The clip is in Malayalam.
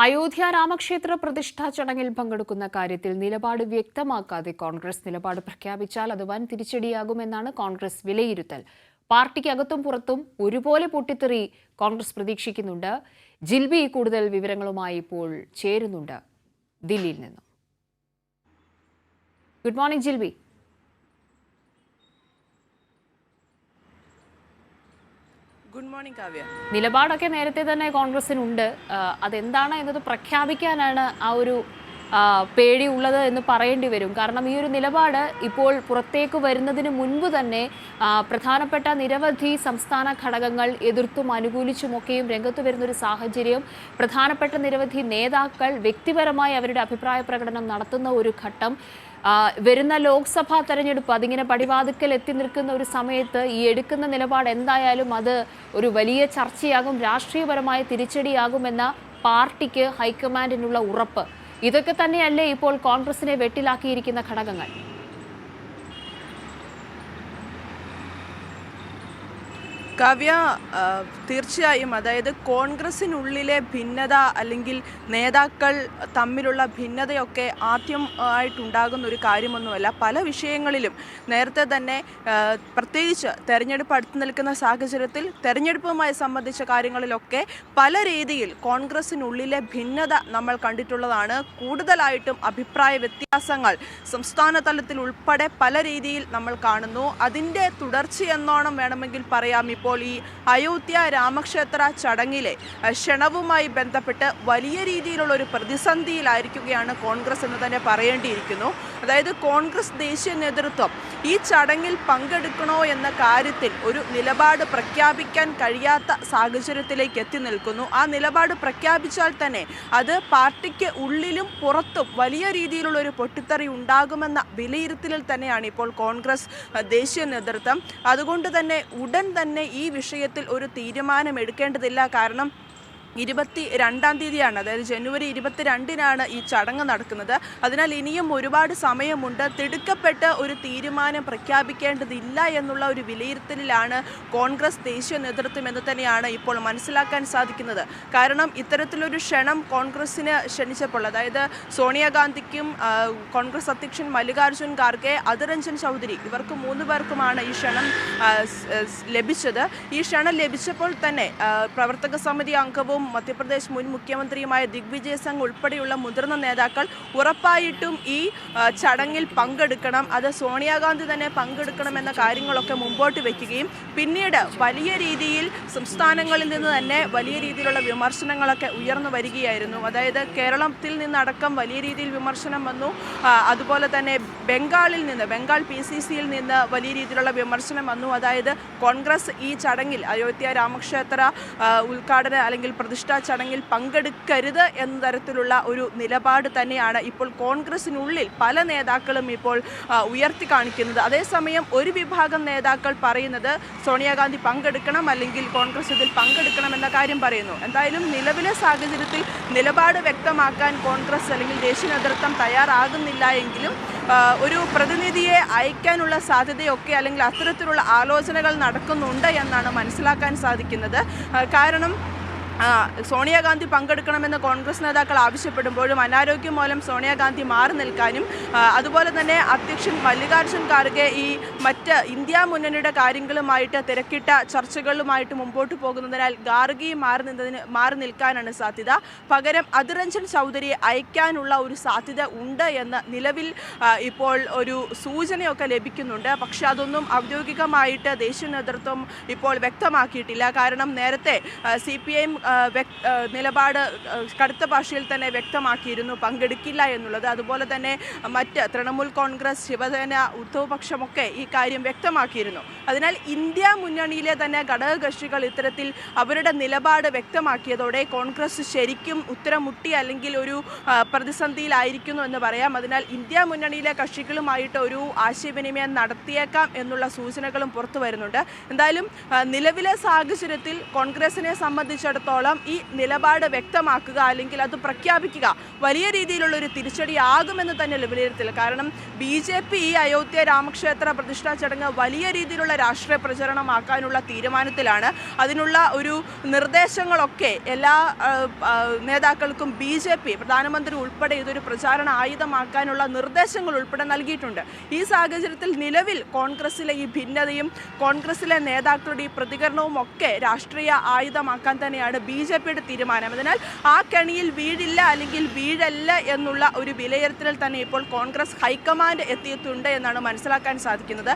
അയോധ്യ രാമക്ഷേത്ര പ്രതിഷ്ഠാ ചടങ്ങിൽ പങ്കെടുക്കുന്ന കാര്യത്തിൽ നിലപാട് വ്യക്തമാക്കാതെ കോൺഗ്രസ് നിലപാട് പ്രഖ്യാപിച്ചാൽ അത് വൻ തിരിച്ചടിയാകുമെന്നാണ് കോൺഗ്രസ് വിലയിരുത്തൽ. പാർട്ടിക്കകത്തും പുറത്തും ഒരുപോലെ പൊട്ടിത്തെറി കോൺഗ്രസ് പ്രതീക്ഷിക്കുന്നുണ്ട്. ജിൽബി കൂടുതൽ വിവരങ്ങളുമായി ഇപ്പോൾ ചേരുന്നുണ്ട് ദില്ലിയിൽ നിന്നും. Good morning Jilbi. Good morning Kavya. നിലപാടൊക്കെ നേരത്തെ തന്നെ കോൺഗ്രസിനുണ്ട്. അതെന്താണ് എന്നത് പ്രഖ്യാപിക്കാനാണ് ആ ഒരു പേടി ഉള്ളത് എന്ന് പറയേണ്ടി വരും. കാരണം ഈ ഒരു നിലപാട് ഇപ്പോൾ പുറത്തേക്ക് വരുന്നതിന് മുൻപ് തന്നെ പ്രധാനപ്പെട്ട നിരവധി സംസ്ഥാന ഘടകങ്ങൾ എതിർത്തും അനുകൂലിച്ചുമൊക്കെയും രംഗത്ത് വരുന്നൊരു സാഹചര്യം, പ്രധാനപ്പെട്ട നിരവധി നേതാക്കൾ വ്യക്തിപരമായി അവരുടെ അഭിപ്രായ പ്രകടനം നടത്തുന്ന ഒരു ഘട്ടം, വരുന്ന ലോക്സഭാ തെരഞ്ഞെടുപ്പ് അതിങ്ങനെ പടിവാതിക്കൽ എത്തി നിൽക്കുന്ന ഒരു സമയത്ത് ഈ എടുക്കുന്ന നിലപാട് എന്തായാലും അത് ഒരു വലിയ ചർച്ചയാകും, രാഷ്ട്രീയപരമായ തിരിച്ചടിയാകുമെന്ന പാർട്ടിക്ക് ഹൈക്കമാൻഡിനുള്ള ഉറപ്പ്, ഇതൊക്കെ തന്നെയല്ലേ ഇപ്പോൾ കോൺഗ്രസിനെ വെട്ടിലാക്കിയിരിക്കുന്ന ഘടകങ്ങൾ? കാവ്യ, തീർച്ചയായും അതായത് കോൺഗ്രസിനുള്ളിലെ ഭിന്നത അല്ലെങ്കിൽ നേതാക്കൾ തമ്മിലുള്ള ഭിന്നതയൊക്കെ ആദ്യമായിട്ടുണ്ടാകുന്ന ഒരു കാര്യമൊന്നുമല്ല. പല വിഷയങ്ങളിലും നേരത്തെ തന്നെ പ്രത്യേകിച്ച് തെരഞ്ഞെടുപ്പ് അടുത്ത് നിൽക്കുന്ന സാഹചര്യത്തിൽ തെരഞ്ഞെടുപ്പുമായി സംബന്ധിച്ച കാര്യങ്ങളിലൊക്കെ പല രീതിയിൽ കോൺഗ്രസിനുള്ളിലെ ഭിന്നത നമ്മൾ കണ്ടിട്ടുള്ളതാണ്. കൂടുതലായിട്ടും അഭിപ്രായ വ്യത്യാസങ്ങൾ സംസ്ഥാന തലത്തിൽ ഉൾപ്പെടെ പല രീതിയിൽ നമ്മൾ കാണുന്നു. അതിൻ്റെ തുടർച്ചയെന്നോണം വേണമെങ്കിൽ പറയാം ഇപ്പോൾ ഈ അയോധ്യ രാമക്ഷേത്ര ചടങ്ങിലെ ക്ഷണവുമായി ബന്ധപ്പെട്ട് വലിയ രീതിയിലുള്ള ഒരു പ്രതിസന്ധിയിലായിരിക്കുകയാണ് കോൺഗ്രസ് എന്ന് തന്നെ പറയേണ്ടിയിരിക്കുന്നു. അതായത് കോൺഗ്രസ് ദേശീയ നേതൃത്വം ഈ ചടങ്ങിൽ പങ്കെടുക്കണോ എന്ന കാര്യത്തിൽ ഒരു നിലപാട് പ്രഖ്യാപിക്കാൻ കഴിയാത്ത സാഹചര്യത്തിലേക്ക് എത്തി നിൽക്കുന്നു. ആ നിലപാട് പ്രഖ്യാപിച്ചാൽ തന്നെ അത് പാർട്ടിക്ക് ഉള്ളിലും പുറത്തും വലിയ രീതിയിലുള്ള ഒരു പൊട്ടിത്തെറി ഉണ്ടാകുമെന്ന വിലയിരുത്തലിൽ തന്നെയാണ് ഇപ്പോൾ കോൺഗ്രസ് ദേശീയ നേതൃത്വം. അതുകൊണ്ട് തന്നെ ഉടൻ തന്നെ ഈ വിഷയത്തിൽ ഒരു തീരുമാനം എടുക്കേണ്ടതില്ല. കാരണം 22-ാം തീയതിയാണ്, അതായത് ജനുവരി 22-നാണ് ഈ ചടങ്ങ് നടക്കുന്നത്. അതിനാൽ ഇനിയും ഒരുപാട് സമയമുണ്ട്. തിടുക്കപ്പെട്ട് ഒരു തീരുമാനം പ്രഖ്യാപിക്കേണ്ടതില്ല എന്നുള്ള ഒരു വിലയിരുത്തലിലാണ് കോൺഗ്രസ് ദേശീയ നേതൃത്വം എന്ന് തന്നെയാണ് ഇപ്പോൾ മനസ്സിലാക്കാൻ സാധിക്കുന്നത്. കാരണം ഇത്തരത്തിലൊരു ക്ഷണം കോൺഗ്രസിന് ക്ഷണിച്ചപ്പോൾ, അതായത് സോണിയാഗാന്ധിക്കും കോൺഗ്രസ് അധ്യക്ഷൻ മല്ലികാർജ്ജുൻ ഖാർഗെ, അധിർ രഞ്ജൻ ചൗധരി, ഇവർക്ക് 3 പേർക്കുമാണ് ഈ ക്ഷണം ലഭിച്ചത്. ഈ ക്ഷണം ലഭിച്ചപ്പോൾ തന്നെ പ്രവർത്തക സമിതി അംഗവും മധ്യപ്രദേശ് മുൻ മുഖ്യമന്ത്രിയുമായ ദിഗ്വിജയ് സിംഗ് ഉൾപ്പെടെയുള്ള മുതിർന്ന നേതാക്കൾ ഉറപ്പായിട്ടും ഈ ചടങ്ങിൽ പങ്കെടുക്കണം, അത് സോണിയാഗാന്ധി തന്നെ പങ്കെടുക്കണമെന്ന കാര്യങ്ങളൊക്കെ മുമ്പോട്ട് വയ്ക്കുകയും പിന്നീട് വലിയ രീതിയിൽ സംസ്ഥാനങ്ങളിൽ നിന്ന് തന്നെ വലിയ രീതിയിലുള്ള വിമർശനങ്ങളൊക്കെ ഉയർന്നു വരികയായിരുന്നു. അതായത് കേരളത്തിൽ നിന്നടക്കം വലിയ രീതിയിൽ വിമർശനം വന്നു. അതുപോലെ തന്നെ ബംഗാൾ PCCയിൽ നിന്ന് വലിയ രീതിയിലുള്ള വിമർശനം വന്നു. അതായത് കോൺഗ്രസ് ഈ ചടങ്ങിൽ അയോധ്യ രാമക്ഷേത്ര ഉദ്ഘാടന അല്ലെങ്കിൽ പ്രതിഷ്ഠാ ചടങ്ങിൽ പങ്കെടുക്കരുത് എന്ന തരത്തിലുള്ള ഒരു നിലപാട് തന്നെയാണ് ഇപ്പോൾ കോൺഗ്രസിനുള്ളിൽ പല നേതാക്കളും ഇപ്പോൾ ഉയർത്തി കാണിക്കുന്നത്. അതേസമയം ഒരു വിഭാഗം നേതാക്കൾ പറയുന്നത് സോണിയാഗാന്ധി പങ്കെടുക്കണം, അല്ലെങ്കിൽ കോൺഗ്രസ് ഇതിൽ പങ്കെടുക്കണം എന്ന കാര്യം പറയുന്നു. എന്തായാലും നിലവിലെ സാഹചര്യത്തിൽ നിലപാട് വ്യക്തമാക്കാൻ കോൺഗ്രസ് അല്ലെങ്കിൽ ദേശീയ നേതൃത്വം തയ്യാറാകുന്നില്ല എങ്കിലും ഒരു പ്രതിനിധിയെ അയക്കാനുള്ള സാധ്യതയൊക്കെ അല്ലെങ്കിൽ അത്തരത്തിലുള്ള ആലോചനകൾ നടക്കുന്നുണ്ട് എന്നാണ് മനസ്സിലാക്കാൻ സാധിക്കുന്നത്. കാരണം സോണിയാഗാന്ധി പങ്കെടുക്കണമെന്ന് കോൺഗ്രസ് നേതാക്കൾ ആവശ്യപ്പെടുമ്പോഴും അനാരോഗ്യം മൂലം സോണിയാഗാന്ധി മാറി നിൽക്കാനും, അതുപോലെ തന്നെ അധ്യക്ഷൻ മല്ലികാർജ്ജുൻ ഖാർഗെ ഈ മറ്റ് ഇന്ത്യ മുന്നണിയുടെ കാര്യങ്ങളുമായിട്ട് തിരക്കിട്ട ചർച്ചകളുമായിട്ട് മുമ്പോട്ട് പോകുന്നതിനാൽ ഖാർഗെയും മാറി നിൽക്കാനാണ് സാധ്യത. പകരം അധിർ രഞ്ജൻ ചൗധരിയെ അയക്കാനുള്ള ഒരു സാധ്യത ഉണ്ട് എന്ന് നിലവിൽ ഇപ്പോൾ ഒരു സൂചനയൊക്കെ ലഭിക്കുന്നുണ്ട്. പക്ഷെ അതൊന്നും ഔദ്യോഗികമായിട്ട് ദേശീയ നേതൃത്വം ഇപ്പോൾ വ്യക്തമാക്കിയിട്ടില്ല. കാരണം നേരത്തെ CPIM നിലപാട് കടുത്ത ഭാഷയിൽ തന്നെ വ്യക്തമാക്കിയിരുന്നു, പങ്കെടുക്കില്ല എന്നുള്ളത്. അതുപോലെ തന്നെ മറ്റ് തൃണമൂൽ കോൺഗ്രസ്, ശിവസേന, ഉദ്ധവ് പക്ഷമൊക്കെ ഈ കാര്യം വ്യക്തമാക്കിയിരുന്നു. അതിനാൽ ഇന്ത്യ മുന്നണിയിലെ തന്നെ ഘടകകക്ഷികൾ ഇത്തരത്തിൽ അവരുടെ നിലപാട് വ്യക്തമാക്കിയതോടെ കോൺഗ്രസ് ശരിക്കും ഉത്തരം മുട്ടി അല്ലെങ്കിൽ ഒരു പ്രതിസന്ധിയിലായിരിക്കുന്നു എന്ന് പറയാം. അതിനാൽ ഇന്ത്യ മുന്നണിയിലെ കക്ഷികളുമായിട്ട് ഒരു ആശയവിനിമയം നടത്തിയേക്കാം എന്നുള്ള സൂചനകളും പുറത്തു വരുന്നുണ്ട്. എന്തായാലും നിലവിലെ സാഹചര്യത്തിൽ കോൺഗ്രസിനെ സംബന്ധിച്ചിടത്തോളം സംബന്ധിച്ചിടത്തോളം ഈ നിലപാട് വ്യക്തമാക്കുക അല്ലെങ്കിൽ അത് പ്രഖ്യാപിക്കുക വലിയ രീതിയിലുള്ള ഒരു തിരിച്ചടിയാകുമെന്ന് തന്നെയല്ല വിലയിരുത്തൽ. കാരണം BJP ഈ അയോധ്യ രാമക്ഷേത്ര പ്രതിഷ്ഠാ ചടങ്ങ് വലിയ രീതിയിലുള്ള രാഷ്ട്രീയ പ്രചരണമാക്കാനുള്ള തീരുമാനത്തിലാണ്. അതിനുള്ള ഒരു നിർദ്ദേശങ്ങളൊക്കെ എല്ലാ നേതാക്കൾക്കും BJP പ്രധാനമന്ത്രി ഉൾപ്പെടെ ഇതൊരു പ്രചാരണ ആയുധമാക്കാനുള്ള നിർദ്ദേശങ്ങൾ ഉൾപ്പെടെ നൽകിയിട്ടുണ്ട്. ഈ സാഹചര്യത്തിൽ നിലവിൽ കോൺഗ്രസിലെ ഈ ഭിന്നതയും കോൺഗ്രസിലെ നേതാക്കളുടെ ഈ പ്രതികരണവും ഒക്കെ രാഷ്ട്രീയ ആയുധമാക്കാൻ തന്നെയാണ് BJPയുടെ തീരുമാനം. അതിനാൽ ആ കെണിയിൽ വീഴില്ല അല്ലെങ്കിൽ വീഴല്ല എന്നുള്ള ഒരു വിലയിരുത്തലിൽ തന്നെ ഇപ്പോൾ കോൺഗ്രസ് ഹൈക്കമാൻഡ് എത്തിയിട്ടുണ്ട് എന്നാണ് മനസ്സിലാക്കാൻ സാധിക്കുന്നത്.